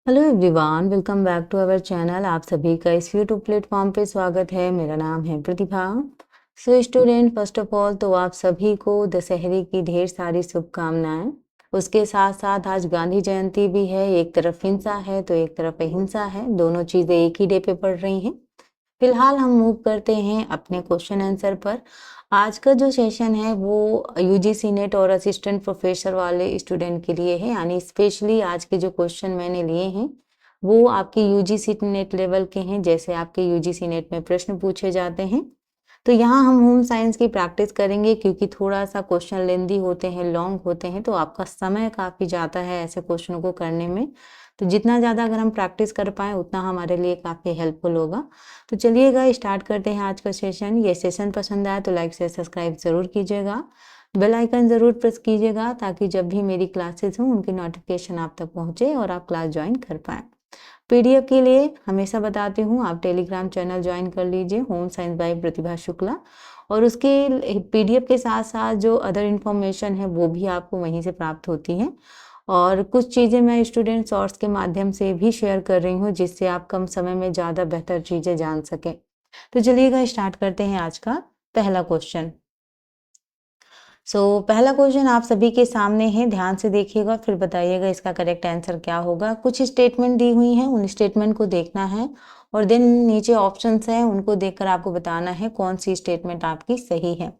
Hello everyone, welcome back to our channel. आप सभी का इस यूट्यूब प्लेटफॉर्म पे स्वागत है। मेरा नाम है Pratibha. So student, first of all तो आप सभी को दशहरे की ढेर सारी शुभकामनाएं। उसके साथ साथ आज गांधी जयंती भी है। एक तरफ हिंसा है तो एक तरफ अहिंसा है, दोनों चीज़ें एक ही डे पे पड़ रही हैं। फिलहाल हम मूव करते हैं अपने क्वेश्चन आंसर पर। आज का जो सेशन है वो यूजीसी नेट और असिस्टेंट प्रोफेसर वाले स्टूडेंट के लिए है, यानी स्पेशली आज के जो क्वेश्चन मैंने लिए हैं वो आपके यूजीसी नेट लेवल के हैं, जैसे आपके यूजीसी नेट में प्रश्न पूछे जाते हैं। तो यहाँ हम होम साइंस की प्रैक्टिस करेंगे, क्योंकि थोड़ा सा क्वेश्चन लेंदी होते हैं, लॉन्ग होते हैं, तो आपका समय काफ़ी जाता है ऐसे क्वेश्चनों को करने में। तो जितना ज़्यादा अगर हम प्रैक्टिस कर पाएँ उतना हमारे लिए काफ़ी हेल्पफुल होगा। तो चलिएगा स्टार्ट करते हैं आज का सेशन। ये सेशन पसंद आए तो लाइक से सब्सक्राइब ज़रूर कीजिएगा, बेल आइकन ज़रूर प्रेस कीजिएगा, ताकि जब भी मेरी क्लासेस हों उनकी नोटिफिकेशन आप तक पहुँचे और आप क्लास ज्वाइन कर पाएँ। पीडीएफ के लिए हमेशा बताती हूँ, आप टेलीग्राम चैनल ज्वाइन कर लीजिए, होम साइंस बाय प्रतिभा शुक्ला। और उसके पीडीएफ के साथ साथ जो अदर इन्फॉर्मेशन है वो भी आपको वहीं से प्राप्त होती है। और कुछ चीज़ें मैं स्टूडेंट शॉर्ट्स के माध्यम से भी शेयर कर रही हूँ, जिससे आप कम समय में ज़्यादा बेहतर चीज़ें जान सकें। तो चलिएगा स्टार्ट करते हैं आज का पहला क्वेश्चन। पहला क्वेश्चन आप सभी के सामने है, ध्यान से देखिएगा फिर बताइएगा इसका करेक्ट आंसर क्या होगा। कुछ स्टेटमेंट दी हुई हैं, उन स्टेटमेंट को देखना है और देन नीचे ऑप्शंस हैं, उनको देखकर आपको बताना है कौन सी स्टेटमेंट आपकी सही है।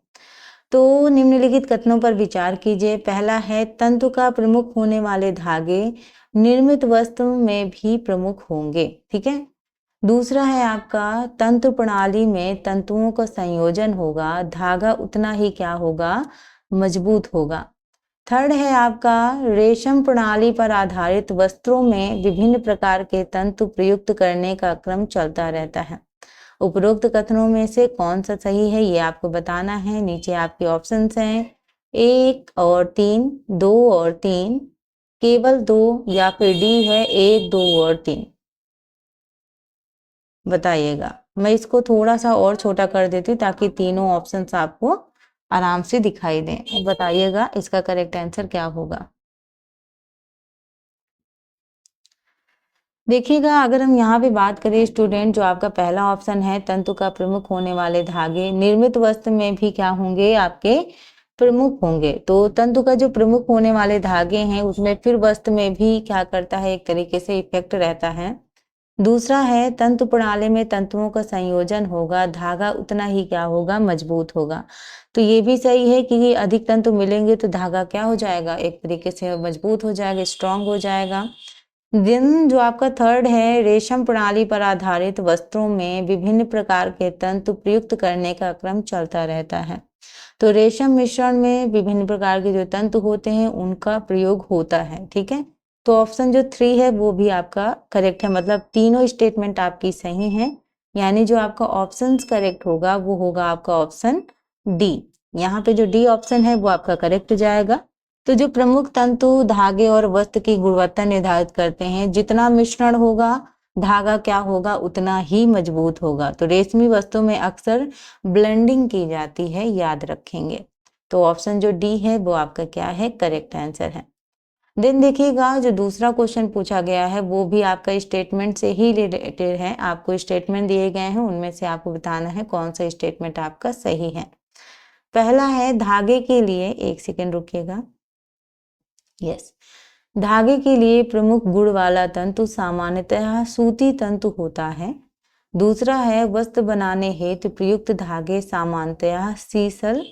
तो निम्नलिखित कथनों पर विचार कीजिए। पहला है, तंतु का प्रमुख होने वाले धागे निर्मित वस्तु में भी प्रमुख होंगे। ठीक है। दूसरा है आपका, तंतु प्रणाली में तंतुओं का संयोजन होगा, धागा उतना ही क्या होगा, मजबूत होगा। थर्ड है आपका, रेशम प्रणाली पर आधारित वस्त्रों में विभिन्न प्रकार के तंतु प्रयुक्त करने का क्रम चलता रहता है। उपरोक्त कथनों में से कौन सा सही है ये आपको बताना है। नीचे आपके ऑप्शंस हैं 1 और 3, 2 और 3, केवल 2, या फिर डी है 1, 2 और 3। बताइएगा। मैं इसको थोड़ा सा और छोटा कर देती हूँ ताकि तीनों ऑप्शंस आपको आराम से दिखाई दें। अब बताइएगा इसका करेक्ट आंसर क्या होगा। देखिएगा, अगर हम यहाँ पे बात करें स्टूडेंट, जो आपका पहला ऑप्शन है, तंतु का प्रमुख होने वाले धागे निर्मित वस्त्र में भी क्या होंगे, आपके प्रमुख होंगे। तो तंतु का जो प्रमुख होने वाले धागे हैं उसमें फिर वस्त्र में भी क्या करता है, एक तरीके से इफेक्ट रहता है। दूसरा है, तंतु प्रणाली में तंतुओं का संयोजन होगा, धागा उतना ही क्या होगा, मजबूत होगा। तो ये भी सही है कि अधिक तंतु मिलेंगे तो धागा क्या हो जाएगा, एक तरीके से मजबूत हो जाएगा, स्ट्रांग हो जाएगा। दिन जो आपका थर्ड है, रेशम प्रणाली पर आधारित वस्त्रों में विभिन्न प्रकार के तंतु प्रयुक्त करने का क्रम चलता रहता है। तो रेशम मिश्रण में विभिन्न प्रकार के जो तंतु होते हैं उनका प्रयोग होता है। ठीक है। तो ऑप्शन जो 3 है वो भी आपका करेक्ट है, मतलब तीनों स्टेटमेंट आपकी सही हैं। यानी जो आपका ऑप्शन करेक्ट होगा वो होगा आपका ऑप्शन डी। यहाँ पे जो डी ऑप्शन है वो आपका करेक्ट जाएगा। तो जो प्रमुख तंतु धागे और वस्त्र की गुणवत्ता निर्धारित करते हैं, जितना मिश्रण होगा धागा क्या होगा, उतना ही मजबूत होगा। तो रेशमी वस्तुओं में अक्सर ब्लेंडिंग की जाती है, याद रखेंगे। तो ऑप्शन जो डी है वो आपका क्या है, करेक्ट आंसर है। देन देखिएगा, जो दूसरा क्वेश्चन पूछा गया है वो भी आपका स्टेटमेंट से ही रिलेटेड है। आपको स्टेटमेंट दिए गए हैं, उनमें से आपको बताना है कौन सा स्टेटमेंट आपका सही है। पहला है, धागे के लिए, एक सेकेंड रुकिएगा, यस, धागे के लिए प्रमुख गुण वाला तंतु सामान्यतः सूती तंतु होता है। दूसरा है, वस्त्र बनाने हेतु प्रयुक्त धागे सामान्यतः सीसल,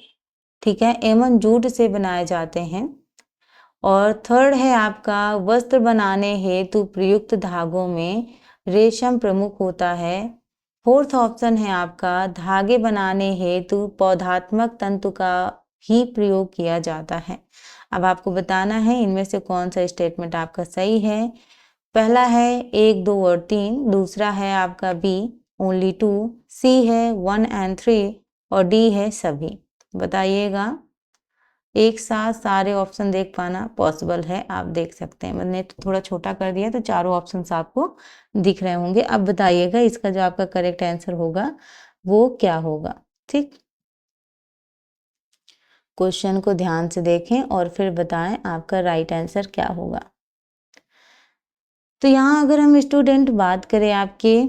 ठीक है, एवं जूट से बनाए जाते हैं। और थर्ड है आपका, वस्त्र बनाने हेतु प्रयुक्त धागों में रेशम प्रमुख होता है। फोर्थ ऑप्शन है आपका, धागे बनाने हेतु पौधात्मक तंतु का ही प्रयोग किया जाता है। अब आपको बताना है इनमें से कौन सा स्टेटमेंट आपका सही है। पहला है 1, 2 और 3, दूसरा है आपका बी ओनली 2, सी है 1 एंड 3 और डी है सभी। बताइएगा। एक साथ सारे ऑप्शन देख पाना पॉसिबल है, आप देख सकते हैं। मैंने तो थोड़ा छोटा कर दिया तो चारों ऑप्शंस आपको दिख रहे होंगे। अब बताइएगा इसका जो आपका करेक्ट आंसर होगा वो क्या होगा। ठीक, क्वेश्चन को ध्यान से देखें और फिर बताएं आपका राइट आंसर क्या होगा। तो यहाँ अगर हम स्टूडेंट बात करें आपके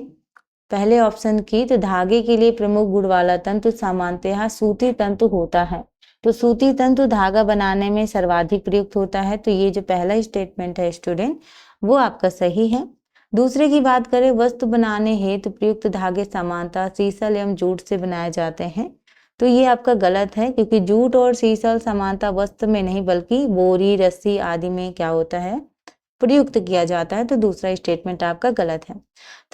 पहले ऑप्शन की, तो धागे के लिए प्रमुख गुण वाला तंतु सामान्यतः सूती तंतु होता है। तो सूती तंतु धागा बनाने में सर्वाधिक प्रयुक्त होता है। तो ये जो पहला स्टेटमेंट है स्टूडेंट, वो आपका सही है। दूसरे की बात करें, वस्त्र बनाने हेतु प्रयुक्त धागे सामान्यतः सीसल एवं जूट से बनाए जाते हैं। तो ये आपका गलत है, क्योंकि जूट और सीसल समानता वस्त्र में नहीं बल्कि बोरी, रस्सी आदि में क्या होता है, प्रयुक्त किया जाता है। तो दूसरा स्टेटमेंट आपका गलत है।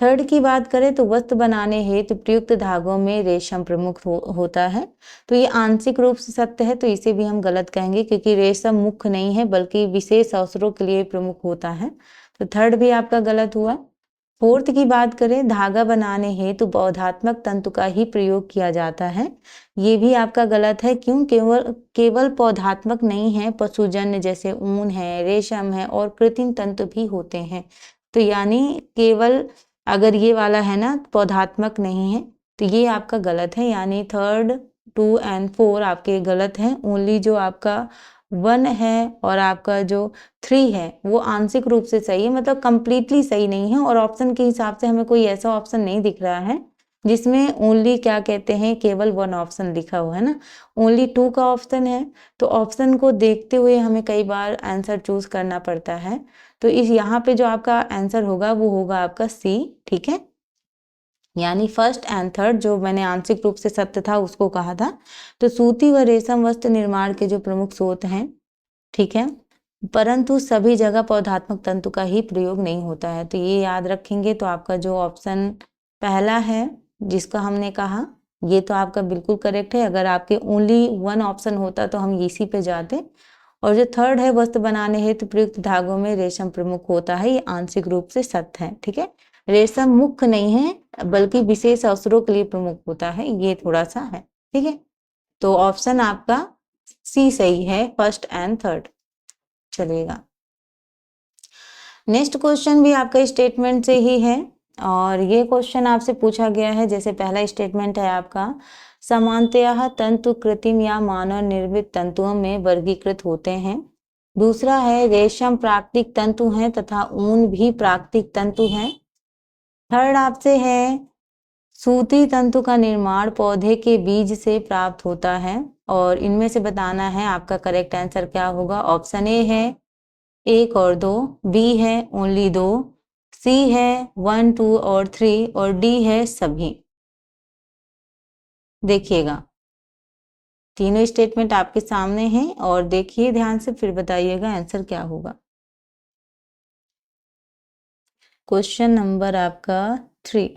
थर्ड की बात करें तो वस्त्र बनाने हेतु प्रयुक्त धागों में रेशम प्रमुख होता है। तो ये आंशिक रूप से सत्य है, तो इसे भी हम गलत कहेंगे, क्योंकि रेशम मुख्य नहीं है बल्कि विशेष अवसरों के लिए प्रमुख होता है। तो थर्ड भी आपका गलत हुआ। फोर्थ की बात करें, धागा बनाने हेतु पौधात्मक तंतु का ही प्रयोग किया जाता है। ये भी आपका गलत है। क्यों? केवल पौधात्मक नहीं है, पशुजन्य जैसे ऊन है, रेशम है और कृत्रिम तंतु भी होते हैं। तो यानी केवल अगर ये वाला है ना, पौधात्मक नहीं है, तो ये आपका गलत है। यानी थर्ड, 2 एंड 4 आपके गलत हैं। ओनली जो आपका 1 है और आपका जो 3 है वो आंशिक रूप से सही है, मतलब कंप्लीटली सही नहीं है। और ऑप्शन के हिसाब से हमें कोई ऐसा ऑप्शन नहीं दिख रहा है जिसमें ओनली क्या कहते हैं, केवल 1 ऑप्शन लिखा हुआ है ना, ओनली 2 का ऑप्शन है। तो ऑप्शन को देखते हुए हमें कई बार आंसर चूज करना पड़ता है। तो इस यहाँ पे जो आपका आंसर होगा वो होगा आपका सी। ठीक है, यानी फर्स्ट एंड थर्ड जो मैंने आंशिक रूप से सत्य था उसको कहा था। तो सूती व रेशम वस्त्र निर्माण के जो प्रमुख स्रोत हैं, ठीक है, परंतु सभी जगह पौधात्मक तंतु का ही प्रयोग नहीं होता है। तो ये याद रखेंगे। तो आपका जो ऑप्शन पहला है जिसका हमने कहा, ये तो आपका बिल्कुल करेक्ट है। अगर आपके ओनली 1 ऑप्शन होता तो हम इसी पे जाते। और जो थर्ड है, वस्त्र बनाने हेतु प्रयुक्त धागों में रेशम प्रमुख होता है, ये आंशिक रूप से सत्य है। ठीक है, रेशम मुख्य नहीं है बल्कि विशेष अवसरों के लिए प्रमुख होता है, ये थोड़ा सा है। ठीक है, तो ऑप्शन आपका सी सही है, फर्स्ट एंड थर्ड। चलिएगा, नेक्स्ट क्वेश्चन भी आपका स्टेटमेंट से ही है। और ये क्वेश्चन आपसे पूछा गया है, जैसे पहला स्टेटमेंट है आपका, सामान्यतः तंतु कृत्रिम या मानव निर्मित तंतुओं में वर्गीकृत होते हैं। दूसरा है, रेशम प्राकृतिक तंतु हैं तथा ऊन भी प्राकृतिक तंतु हैं। थर्ड आपसे है, सूती तंतु का निर्माण पौधे के बीज से प्राप्त होता है। और इनमें से बताना है आपका करेक्ट आंसर क्या होगा। ऑप्शन ए है 1 और 2, बी है ओनली 2, सी है 1, 2 और 3 और डी है सभी। देखिएगा, तीनों स्टेटमेंट आपके सामने हैं और देखिए ध्यान से, फिर बताइएगा आंसर क्या होगा। क्वेश्चन नंबर आपका 3।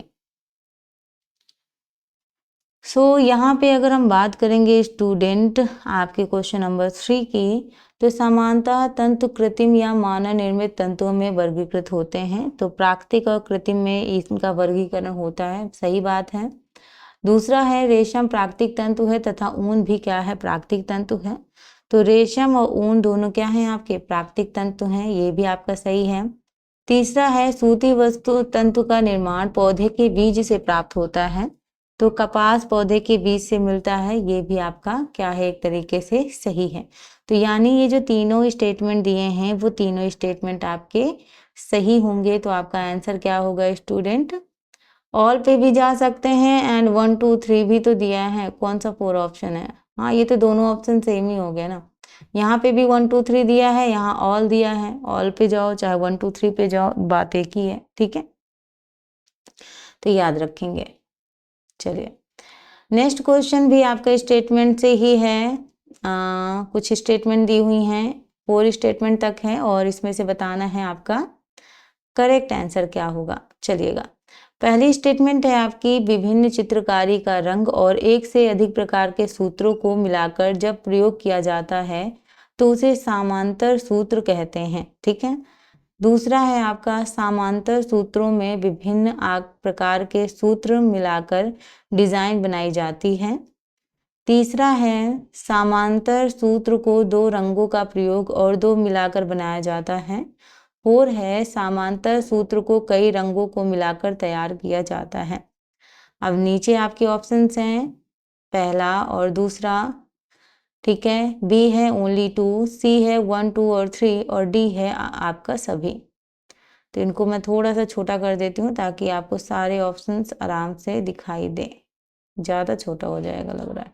यहाँ पे अगर हम बात करेंगे स्टूडेंट आपके क्वेश्चन नंबर 3 की, तो समानतः तंतु कृत्रिम या मानव निर्मित तंतुओं में वर्गीकृत होते हैं। तो प्राकृतिक और कृत्रिम में इनका वर्गीकरण होता है, सही बात है। दूसरा है, रेशम प्राकृतिक तंतु है तथा ऊन भी क्या है, प्राकृतिक तंतु है। तो रेशम और ऊन दोनों क्या हैं, आपके प्राकृतिक तंतु हैं, ये भी आपका सही है। तीसरा है, सूती वस्तु तंतु का निर्माण पौधे के बीज से प्राप्त होता है। तो कपास पौधे के बीज से मिलता है, ये भी आपका क्या है, एक तरीके से सही है। तो यानी ये जो तीनों स्टेटमेंट दिए हैं वो तीनों स्टेटमेंट आपके सही होंगे। तो आपका आंसर क्या होगा स्टूडेंट, ऑल पे भी जा सकते हैं एंड 1, 2, 3 भी तो दिया है। कौन सा 4 ऑप्शन है? हाँ, ये तो दोनों ऑप्शन सेम ही हो गया ना। यहाँ पे भी 1, 2, 3 दिया है, यहाँ ऑल दिया है। ऑल पे जाओ चाहे 1, 2, 3 पे जाओ, बात एक ही है। ठीक है, तो याद रखेंगे। चलिए, नेक्स्ट क्वेश्चन भी आपका स्टेटमेंट से ही है। कुछ स्टेटमेंट दी हुई हैं, 4 स्टेटमेंट तक है और इसमें से बताना है आपका करेक्ट आंसर क्या होगा। चलिएगा, पहली स्टेटमेंट है आपकी, विभिन्न चित्रकारी का रंग और एक से अधिक प्रकार के सूत्रों को मिलाकर जब प्रयोग किया जाता है तो उसे समांतर सूत्र कहते हैं। ठीक है, दूसरा है आपका, समांतर सूत्रों में विभिन्न प्रकार के सूत्र मिलाकर डिजाइन बनाई जाती है। तीसरा है, समांतर सूत्र को 2 रंगों का प्रयोग और 2 मिलाकर बनाया जाता है। 4 है, समांतर सूत्र को कई रंगों को मिलाकर तैयार किया जाता है। अब नीचे आपके ऑप्शंस हैं, पहला और दूसरा। ठीक है, बी है ओनली 2, सी है 1, 2 और 3 और डी है आपका सभी। तो इनको मैं थोड़ा सा छोटा कर देती हूँ ताकि आपको सारे ऑप्शंस आराम से दिखाई दें। ज़्यादा छोटा हो जाएगा लग रहा है।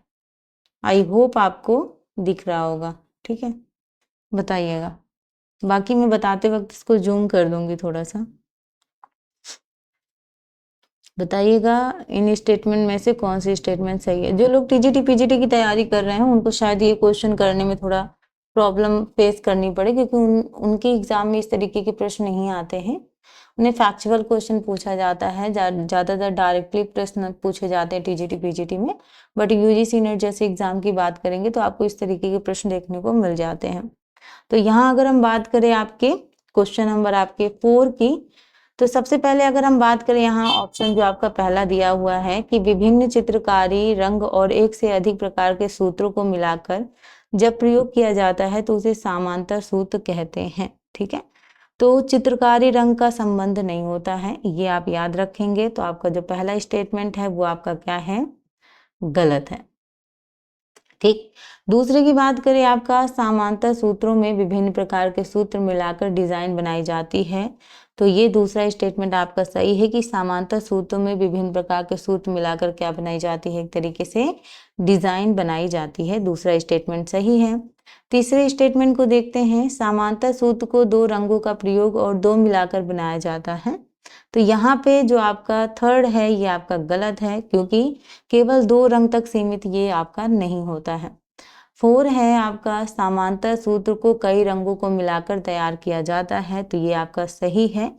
आई होप आपको दिख रहा होगा, ठीक है, बताइएगा। बाकी मैं बताते वक्त इसको जूम कर दूंगी थोड़ा सा। बताइएगा इन स्टेटमेंट में से कौन सी स्टेटमेंट सही है। जो लोग टीजीटी पीजीटी की तैयारी कर रहे हैं उनको शायद ये क्वेश्चन करने में थोड़ा प्रॉब्लम फेस करनी पड़े, क्योंकि उनके एग्जाम में इस तरीके के प्रश्न नहीं आते हैं। उन्हें फैक्चुअल क्वेश्चन पूछा जाता है, ज़्यादातर डायरेक्टली प्रश्न पूछे जाते हैं टीजीटी पीजीटी में। बट यूजीसी नेट जैसे एग्जाम की बात करेंगे तो आपको इस तरीके के प्रश्न देखने को मिल जाते हैं। तो यहाँ अगर हम बात करें आपके क्वेश्चन नंबर आपके 4 की, तो सबसे पहले अगर हम बात करें यहाँ ऑप्शन जो आपका पहला दिया हुआ है कि विभिन्न चित्रकारी रंग और एक से अधिक प्रकार के सूत्रों को मिलाकर जब प्रयोग किया जाता है तो उसे समांतर सूत्र कहते हैं, ठीक है। तो चित्रकारी रंग का संबंध नहीं होता है, ये आप याद रखेंगे। तो आपका जो पहला स्टेटमेंट है वो आपका क्या है, गलत है, ठीक। दूसरे की बात करें आपका समांतर सूत्रों में विभिन्न प्रकार के सूत्र मिलाकर डिजाइन बनाई जाती है, तो ये दूसरा स्टेटमेंट आपका सही है कि समांतर सूत्रों में विभिन्न प्रकार के सूत्र मिलाकर क्या बनाई जाती है, एक तरीके से डिजाइन बनाई जाती है। दूसरा स्टेटमेंट सही है। तीसरे स्टेटमेंट को देखते हैं। समांतर सूत्र को दो रंगों का प्रयोग और दो मिलाकर बनाया जाता है, तो यहाँ पे जो आपका थर्ड है ये आपका गलत है, क्योंकि केवल दो रंग तक सीमित ये आपका नहीं होता है। 4 है आपका समांतर सूत्र को कई रंगों को मिलाकर तैयार किया जाता है, तो ये आपका सही है।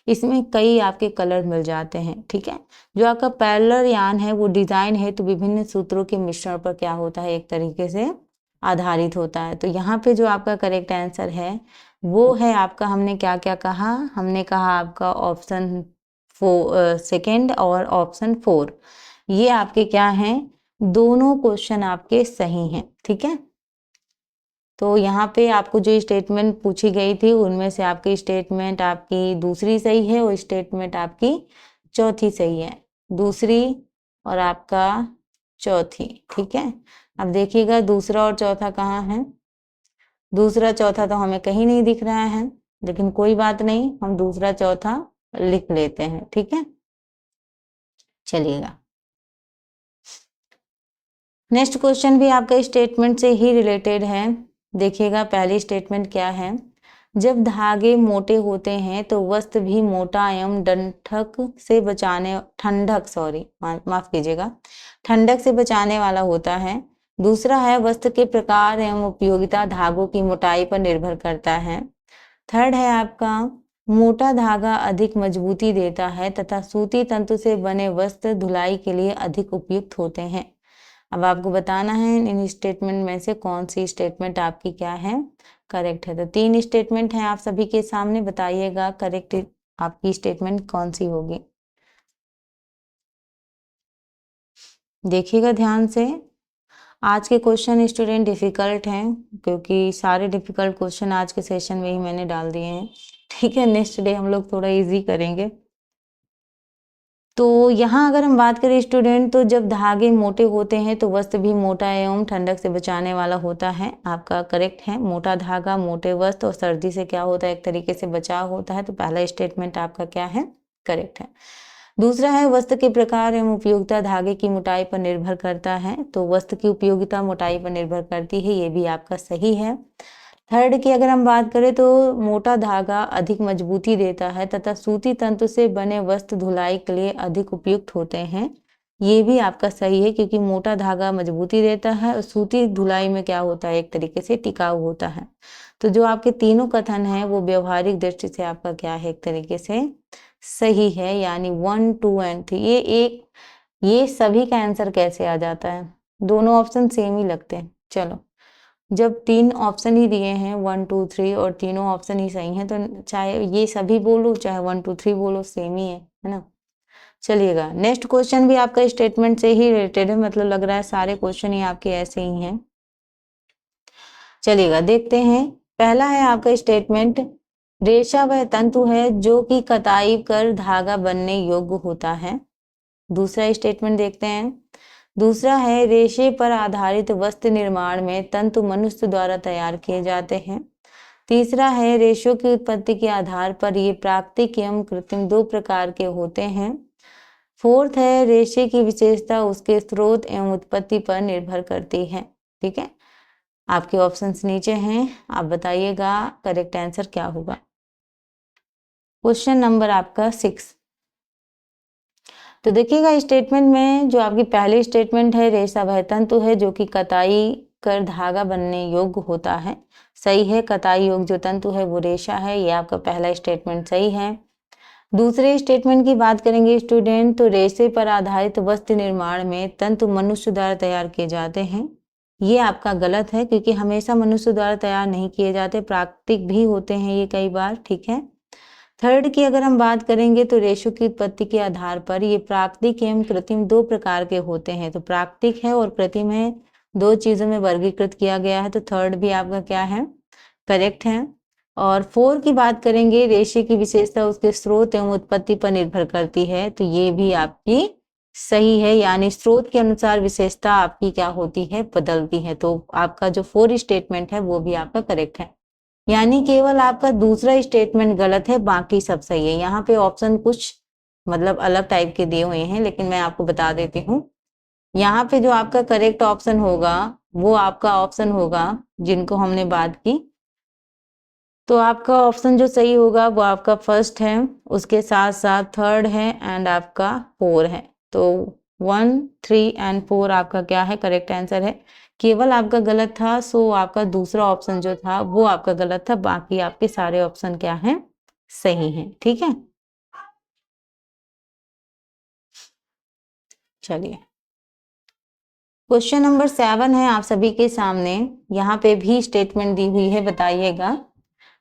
इसमें कई आपके कलर मिल जाते हैं, ठीक है। जो आपका पैरेलल यान है वो डिजाइन है तो विभिन्न सूत्रों के मिश्रण पर क्या होता है, एक तरीके से आधारित होता है। तो यहाँ पे जो आपका करेक्ट आंसर है वो है आपका, हमने क्या क्या कहा, हमने कहा आपका ऑप्शन सेकेंड और ऑप्शन 4, ये आपके क्या हैं, दोनों क्वेश्चन आपके सही हैं, ठीक है। तो यहाँ पे आपको जो स्टेटमेंट पूछी गई थी उनमें से आपकी स्टेटमेंट आपकी दूसरी सही है और स्टेटमेंट आपकी चौथी सही है, दूसरी और आपका चौथी, ठीक है। अब देखिएगा दूसरा और चौथा कहाँ है। दूसरा चौथा तो हमें कहीं नहीं दिख रहा है, लेकिन कोई बात नहीं, हम दूसरा चौथा लिख लेते हैं, ठीक है। चलिएगा नेक्स्ट क्वेश्चन भी आपका स्टेटमेंट से ही रिलेटेड है। देखिएगा पहली स्टेटमेंट क्या है, जब धागे मोटे होते हैं तो वस्त्र भी मोटा एवं माफ कीजिएगा, ठंडक से बचाने वाला होता है। दूसरा है वस्त्र के प्रकार एवं उपयोगिता धागों की मोटाई पर निर्भर करता है। थर्ड है आपका मोटा धागा अधिक मजबूती देता है तथा सूती तंतु से बने वस्त्र धुलाई के लिए अधिक उपयुक्त होते हैं। अब आपको बताना है इन स्टेटमेंट में से कौन सी स्टेटमेंट आपकी क्या है, करेक्ट है। तो 3 स्टेटमेंट हैं आप सभी के सामने, बताइएगा करेक्ट आपकी स्टेटमेंट कौन सी होगी। देखिएगा ध्यान से। आज के क्वेश्चन स्टूडेंट डिफिकल्ट हैं, क्योंकि सारे डिफिकल्ट क्वेश्चन आज के सेशन में ही मैंने डाल दिए हैं, ठीक है। नेक्स्ट डे हम लोग थोड़ा इजी करेंगे। तो यहाँ अगर हम बात करें स्टूडेंट, तो जब धागे मोटे होते हैं तो वस्त्र भी मोटा एवं ठंडक से बचाने वाला होता है। आपका करेक्ट है, मोटा धागा, मोटे वस्त्र और सर्दी से क्या होता है, एक तरीके से बचाव होता है। तो पहला स्टेटमेंट आपका क्या है, करेक्ट है। दूसरा है वस्त्र के प्रकार एवं उपयोगिता धागे की मोटाई पर निर्भर करता है, तो वस्त्र की उपयोगिता मोटाई पर निर्भर करती है, ये भी आपका सही है। थर्ड की अगर हम बात करें तो मोटा धागा अधिक मजबूती देता है तथा सूती तंतु से बने वस्त्र धुलाई के लिए अधिक उपयुक्त होते हैं, ये भी आपका सही है, क्योंकि मोटा धागा मजबूती देता है और सूती धुलाई में क्या होता है, एक तरीके से टिकाऊ होता है। तो जो आपके तीनों कथन है वो व्यवहारिक दृष्टि से आपका क्या है, एक तरीके से सही है, यानी 1, 2 एंड 3। ये सभी का आंसर कैसे आ जाता है, दोनों ऑप्शन सेम ही लगते हैं। चलो, जब 3 ऑप्शन ही दिए हैं 1, 2, 3 और तीनों ऑप्शन ही सही हैं, तो चाहे ये सभी बोलो चाहे 1, 2, 3 बोलो, सेम ही है ना। चलिएगा नेक्स्ट क्वेश्चन भी आपका स्टेटमेंट से ही रिलेटेड है, मतलब लग रहा है सारे क्वेश्चन ही आपके ऐसे ही हैं। चलिएगा देखते हैं। पहला है आपका स्टेटमेंट, रेशा वह तंतु है जो कि कताई कर धागा बनने योग्य होता है। दूसरा स्टेटमेंट देखते हैं। दूसरा है रेशे पर आधारित वस्त्र निर्माण में तंतु मनुष्य द्वारा तैयार किए जाते हैं। तीसरा है रेशो की उत्पत्ति के आधार पर ये प्राकृतिक एवं कृत्रिम दो प्रकार के होते हैं। फोर्थ है रेशे की विशेषता उसके स्रोत एवं उत्पत्ति पर निर्भर करती है। ठीक है, आपके ऑप्शंस नीचे हैं, आप बताइएगा करेक्ट आंसर क्या होगा। क्वेश्चन नंबर आपका 6। तो देखिएगा स्टेटमेंट में जो आपकी पहली स्टेटमेंट है, रेशा वह तंतु है जो कि कताई कर धागा बनने योग्य होता है। सही है, कताई योग्य जो तंतु है वो रेशा है, ये आपका पहला स्टेटमेंट सही है। दूसरे स्टेटमेंट की बात करेंगे स्टूडेंट, तो रेशे पर आधारित वस्त्र निर्माण में तंतु मनुष्य द्वारा तैयार किए जाते हैं। ये आपका गलत है, क्योंकि हमेशा मनुष्य द्वारा तैयार नहीं किए जाते, प्राकृतिक भी होते हैं ये कई बार। ठीक है, थर्ड की अगर हम बात करेंगे तो रेशों की उत्पत्ति के आधार पर ये प्राकृतिक एवं कृत्रिम दो प्रकार के होते हैं। तो प्राकृतिक है और कृत्रिम है, दो चीजों में वर्गीकृत किया गया है, तो थर्ड भी आपका क्या है, करेक्ट है। और फोर की बात करेंगे, रेशे की विशेषता उसके स्रोत एवं उत्पत्ति पर निर्भर करती है, तो ये भी आपकी सही है, यानी स्रोत के अनुसार विशेषता आपकी क्या होती है, बदलती है। तो आपका जो फोर स्टेटमेंट है वो भी आपका करेक्ट है, यानी केवल आपका दूसरा स्टेटमेंट गलत है, बाकी सब सही है। यहाँ पे ऑप्शन कुछ मतलब अलग टाइप के दिए हुए हैं, लेकिन मैं आपको बता देती हूँ। यहाँ पे जो आपका करेक्ट ऑप्शन होगा वो आपका ऑप्शन होगा जिनको हमने बात की, तो आपका ऑप्शन जो सही होगा वो आपका फर्स्ट है, उसके साथ साथ थर्ड है एंड आपका 4 है। तो 1, 3 एंड 4 आपका क्या है, करेक्ट आंसर है। केवल आपका गलत था, सो आपका दूसरा ऑप्शन जो था वो आपका गलत था, बाकी आपके सारे ऑप्शन क्या हैं, सही हैं। ठीक है, चलिए क्वेश्चन नंबर 7 है आप सभी के सामने। यहाँ पे भी स्टेटमेंट दी हुई है, बताइएगा।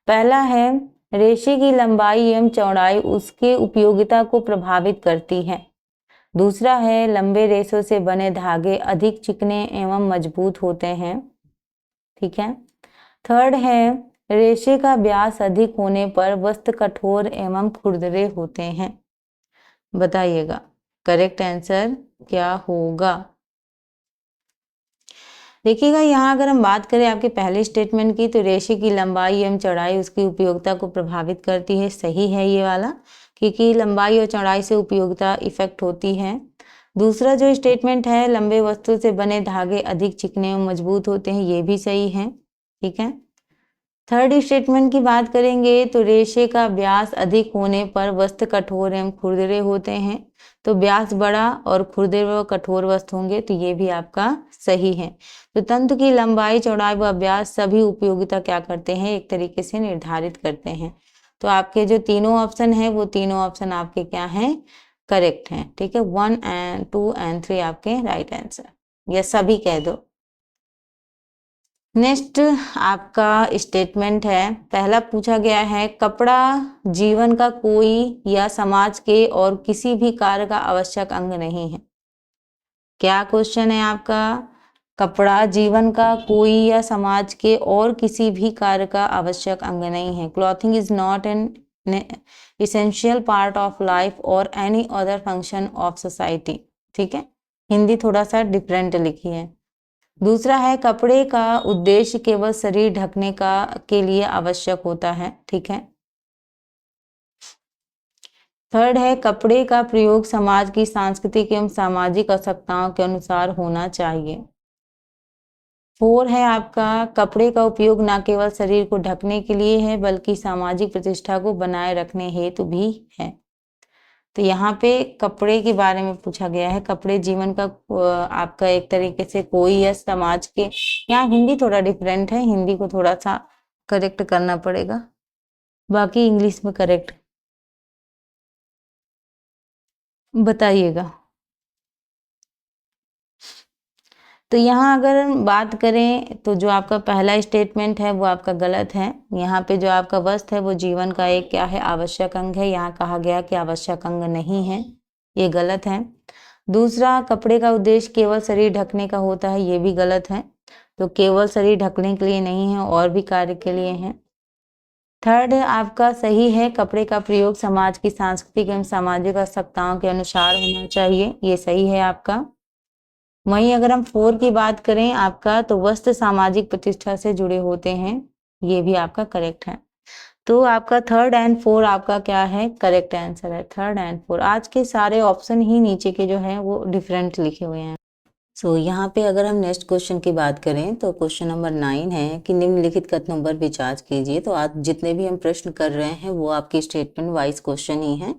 पहला है रेशे की लंबाई एवं चौड़ाई उसके उपयोगिता को प्रभावित करती है। दूसरा है लंबे रेशों से बने धागे अधिक चिकने एवं मजबूत होते हैं। ठीक है, थर्ड है रेशे का व्यास अधिक होने पर वस्त्र कठोर एवं खुरदरे होते हैं। बताइएगा करेक्ट आंसर क्या होगा। देखिएगा यहाँ अगर हम बात करें आपके पहले स्टेटमेंट की, तो रेशे की लंबाई एवं चौड़ाई उसकी उपयोगिता को प्रभावित करती है, सही है ये वाला, क्योंकि लंबाई और चौड़ाई से उपयोगिता इफेक्ट होती है। दूसरा जो स्टेटमेंट है लंबे वस्तु से बने धागे अधिक चिकने एवं मजबूत होते हैं, ये भी सही है। ठीक है, थर्ड स्टेटमेंट की बात करेंगे तो रेशे का व्यास अधिक होने पर वस्त्र कठोर एवं खुरदरे होते हैं, तो व्यास बड़ा और खुरदरे व कठोर वस्त्र होंगे, तो ये भी आपका सही है। तो तंतु की लंबाई चौड़ाई व व्यास सभी उपयोगिता क्या करते हैं, एक तरीके से निर्धारित करते हैं। तो आपके जो तीनों ऑप्शन है वो तीनों ऑप्शन आपके क्या हैं, करेक्ट हैं। ठीक है, 1 एंड 2 एंड 3 आपके राइट आंसर, या सभी कह दो। नेक्स्ट आपका स्टेटमेंट है, पहला पूछा गया है कपड़ा जीवन का कोई या समाज के और किसी भी कार्य का आवश्यक अंग नहीं है। क्या क्वेश्चन है आपका, कपड़ा जीवन का कोई या समाज के और किसी भी कार्य का आवश्यक अंग नहीं है। Clothing is not an essential part of life और any other function of society. ठीक है, हिंदी थोड़ा सा डिफरेंट लिखी है। दूसरा है कपड़े का उद्देश्य केवल शरीर ढकने का के लिए आवश्यक होता है। ठीक है, थर्ड है कपड़े का प्रयोग समाज की सांस्कृतिक एवं सामाजिक आवश्यकताओं के अनुसार होना चाहिए। 4 है आपका कपड़े का उपयोग न केवल शरीर को ढकने के लिए है बल्कि सामाजिक प्रतिष्ठा को बनाए रखने हेतु भी है। तो यहाँ पे कपड़े के बारे में पूछा गया है, कपड़े जीवन का आपका एक तरीके से कोई या समाज के, यहाँ हिंदी थोड़ा डिफरेंट है, हिंदी को थोड़ा सा करेक्ट करना पड़ेगा, बाकी इंग्लिश में करेक्ट बताइएगा। तो यहाँ अगर हम बात करें तो जो आपका पहला स्टेटमेंट है वो आपका गलत है। यहाँ पे जो आपका वस्त्र है वो जीवन का एक क्या है, आवश्यक अंग है, यहाँ कहा गया कि आवश्यक अंग नहीं है, ये गलत है। दूसरा कपड़े का उद्देश्य केवल शरीर ढकने का होता है, ये भी गलत है, तो केवल शरीर ढकने के लिए नहीं है और भी कार्य के लिए है। थर्ड आपका सही है, कपड़े का प्रयोग समाज की सांस्कृतिक एवं सामाजिक आवश्यकताओं के अनुसार होना चाहिए, ये सही है आपका। वहीं अगर हम 4 की बात करें आपका, तो वस्त्र सामाजिक प्रतिष्ठा से जुड़े होते हैं, ये भी आपका करेक्ट है। तो आपका 3rd एंड 4 आपका क्या है, करेक्ट आंसर है 3rd एंड 4। आज के सारे ऑप्शन ही नीचे के जो हैं वो डिफरेंट लिखे हुए हैं। सो यहाँ पे अगर हम नेक्स्ट क्वेश्चन की बात करें तो क्वेश्चन नंबर 9 है कि निम्नलिखित कथनों पर विचार कीजिए। तो आज जितने भी हम प्रश्न कर रहे हैं वो आपकी स्टेटमेंट वाइज क्वेश्चन ही है।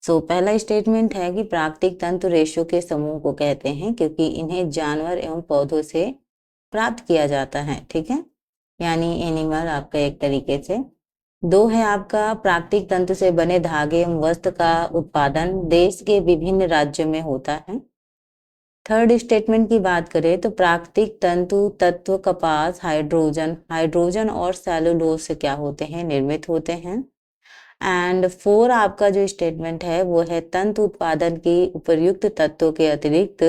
सो पहला स्टेटमेंट है कि प्राकृतिक तंतु रेशों के समूह को कहते हैं क्योंकि इन्हें जानवर एवं पौधों से प्राप्त किया जाता है, ठीक है, यानी एनिमल आपका एक तरीके से। 2 है आपका प्राकृतिक तंतु से बने धागे एवं वस्त्र का उत्पादन देश के विभिन्न राज्यों में होता है। 3rd स्टेटमेंट की बात करें तो प्राकृतिक तंतु तत्व कपास हाइड्रोजन और सेलुलोज से क्या होते हैं, निर्मित होते हैं। एंड 4 आपका जो स्टेटमेंट है वो है तंतु उत्पादन की उपर्युक्त तत्वों के अतिरिक्त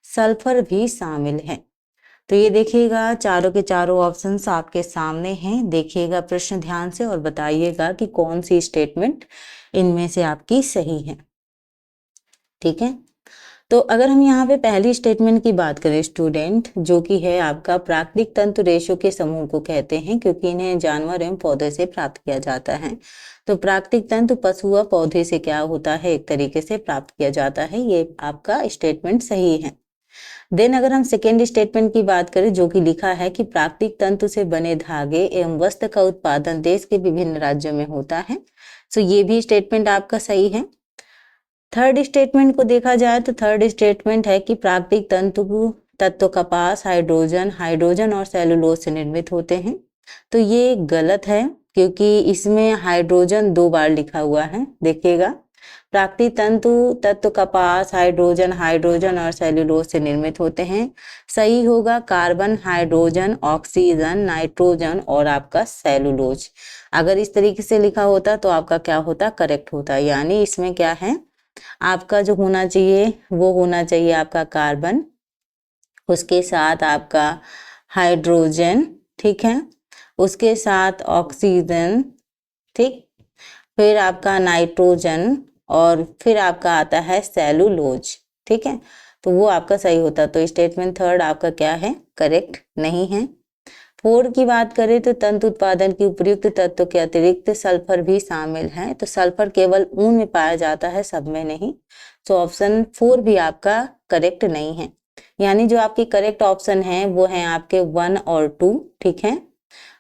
सल्फर भी शामिल है। तो ये देखिएगा चारों के चारों ऑप्शंस आपके सामने हैं, देखिएगा प्रश्न ध्यान से और बताइएगा कि कौन सी स्टेटमेंट इनमें से आपकी सही है, ठीक है। तो अगर हम यहाँ पे पहली स्टेटमेंट की बात करें स्टूडेंट, जो कि है आपका प्राकृतिक तंतु रेशों के समूह को कहते हैं क्योंकि इन्हें जानवर एवं पौधे से प्राप्त किया जाता है। तो प्राकृतिक तंतु पशु व पौधे से क्या होता है, एक तरीके से प्राप्त किया जाता है, ये आपका स्टेटमेंट सही है। देन अगर हम सेकेंड स्टेटमेंट की बात करें जो कि लिखा है कि प्राकृतिक तंतु से बने धागे एवं वस्त्र का उत्पादन देश के विभिन्न राज्यों में होता है, सो ये भी स्टेटमेंट आपका सही है। 3rd स्टेटमेंट को देखा जाए तो 3rd स्टेटमेंट है कि प्राकृतिक तत्व कपास हाइड्रोजन और सेलुलोज से निर्मित होते हैं। तो ये गलत है क्योंकि इसमें हाइड्रोजन 2 बार लिखा हुआ है, देखिएगा प्राकृतिक तत्व कपास हाइड्रोजन और सेलुलोज से निर्मित होते हैं। सही होगा कार्बन, हाइड्रोजन, ऑक्सीजन, नाइट्रोजन और आपका सेलुलोज। अगर इस तरीके से लिखा होता तो आपका क्या होता, करेक्ट होता, यानी इसमें क्या है आपका जो होना चाहिए वो होना चाहिए आपका कार्बन, उसके साथ आपका हाइड्रोजन, ठीक है, उसके साथ ऑक्सीजन, ठीक, फिर आपका नाइट्रोजन और फिर आपका आता है सेलुलोज, ठीक है। तो वो आपका सही होता। तो स्टेटमेंट 3rd आपका क्या है, करेक्ट नहीं है। 4 की बात करें तो तंतु उत्पादन की उपयुक्त तत्व के अतिरिक्त सल्फर भी शामिल है। तो सल्फर केवल ऊन में पाया जाता है, सब में नहीं। तो ऑप्शन 4 भी आपका करेक्ट नहीं है, यानी जो आपकी करेक्ट ऑप्शन है वो है आपके 1 और 2, ठीक है।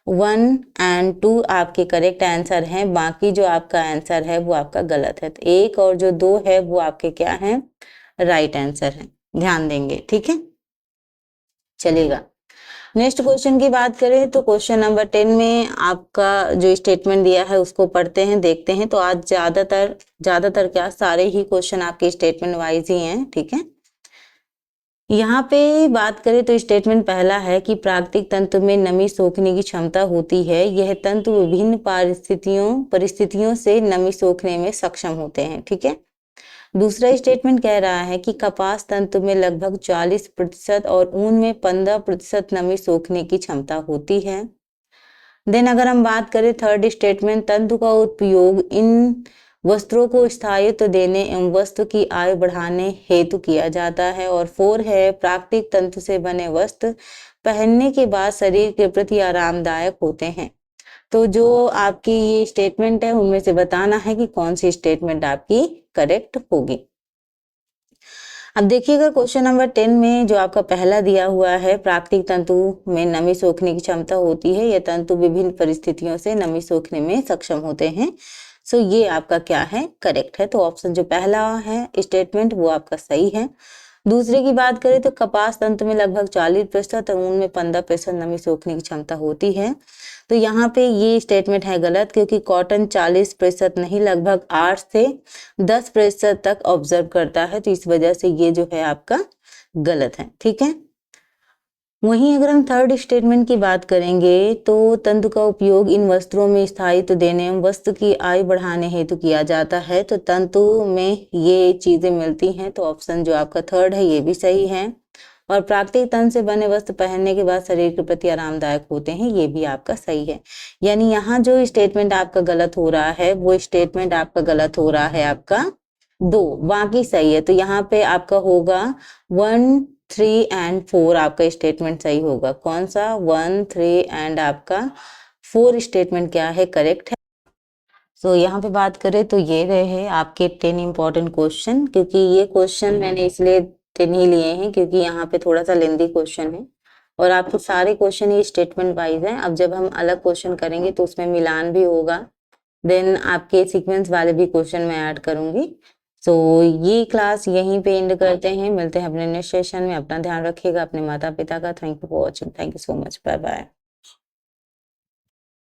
1 एंड 2 आपके करेक्ट आंसर हैं, बाकी जो आपका आंसर है वो आपका गलत है। तो 1 और जो 2 है वो आपके क्या है, राइट आंसर है, ध्यान देंगे, ठीक है, चलेगा। नेक्स्ट क्वेश्चन की बात करें तो क्वेश्चन नंबर 10 में आपका जो स्टेटमेंट दिया है उसको पढ़ते हैं, देखते हैं। तो आज ज्यादातर क्या सारे ही क्वेश्चन आपके स्टेटमेंट वाइज ही हैं, ठीक है। यहाँ पे बात करें तो स्टेटमेंट पहला है कि प्राकृतिक तंतु में नमी सोखने की क्षमता होती है, यह तंतु विभिन्न परिस्थितियों से नमी सोखने में सक्षम होते हैं, ठीक है। दूसरा स्टेटमेंट कह रहा है कि कपास तंतु में लगभग 40% और ऊन में 15% नमी सोखने की क्षमता होती है। देन अगर हम बात करें 3rd स्टेटमेंट, तंतु का उपयोग इन वस्त्रों को स्थायित्व देने एवं वस्त्र की आयु बढ़ाने हेतु किया जाता है। और 4 है प्राकृतिक तंतु से बने वस्त्र पहनने के बाद शरीर के प्रति आरामदायक होते हैं। तो जो आपकी ये स्टेटमेंट है उनमें से बताना है कि कौन सी स्टेटमेंट आपकी करेक्ट होगी। अब देखिएगा क्वेश्चन नंबर 10 में जो आपका पहला दिया हुआ है, प्राकृतिक तंतु में नमी सोखने की क्षमता होती है, यह तंतु विभिन्न परिस्थितियों से नमी सोखने में सक्षम होते हैं। सो ये आपका क्या है, करेक्ट है। तो ऑप्शन जो पहला है स्टेटमेंट वो आपका सही है। दूसरे की बात करें तो कपास तंतु में लगभग 40% और ऊन में 15% नमी सोखने की क्षमता होती है। तो यहाँ पे ये स्टेटमेंट है गलत, क्योंकि कॉटन 40% नहीं लगभग 8 से 10% तक ऑब्जर्व करता है। तो इस वजह से ये जो है आपका गलत है, ठीक है। वहीं अगर हम 3rd स्टेटमेंट की बात करेंगे तो तंतु का उपयोग इन वस्त्रों में स्थायित्व देने एवं वस्त्र की आयु बढ़ाने हेतु किया जाता है। तो तंतु में ये चीजें मिलती हैं, तो ऑप्शन जो आपका 3rd है ये भी सही है। और प्राकृतिक तंतु से बने वस्त्र पहनने के बाद शरीर के प्रति आरामदायक होते हैं, ये भी आपका सही है। यानी यहाँ जो स्टेटमेंट आपका गलत हो रहा है वो स्टेटमेंट आपका गलत हो रहा है आपका 2, बाकी सही है। तो यहाँ पे आपका होगा 1, 3 एंड 4 आपका स्टेटमेंट सही होगा। कौन सा, 1, 3 एंड आपका 4 स्टेटमेंट क्या है, करेक्ट है। तो यहाँ पे बात करें तो ये रहे आपके 10 इंपॉर्टेंट क्वेश्चन, क्योंकि ये क्वेश्चन मैंने इसलिए 10 ही लिए हैं क्योंकि यहाँ पे थोड़ा सा लेंदी क्वेश्चन है और आपके सारे क्वेश्चन ये स्टेटमेंट वाइज हैं। अब जब हम अलग क्वेश्चन करेंगे तो उसमें मिलान भी होगा, देन आपके सीक्वेंस वाले भी क्वेश्चन मैं ऐड करूंगी। तो ये क्लास यहीं पे एंड करते हैं, मिलते हैं अपने नेक्स्ट सेशन में। अपना ध्यान रखिएगा, अपने माता पिता का। Thank you for watching, thank you so much, bye bye.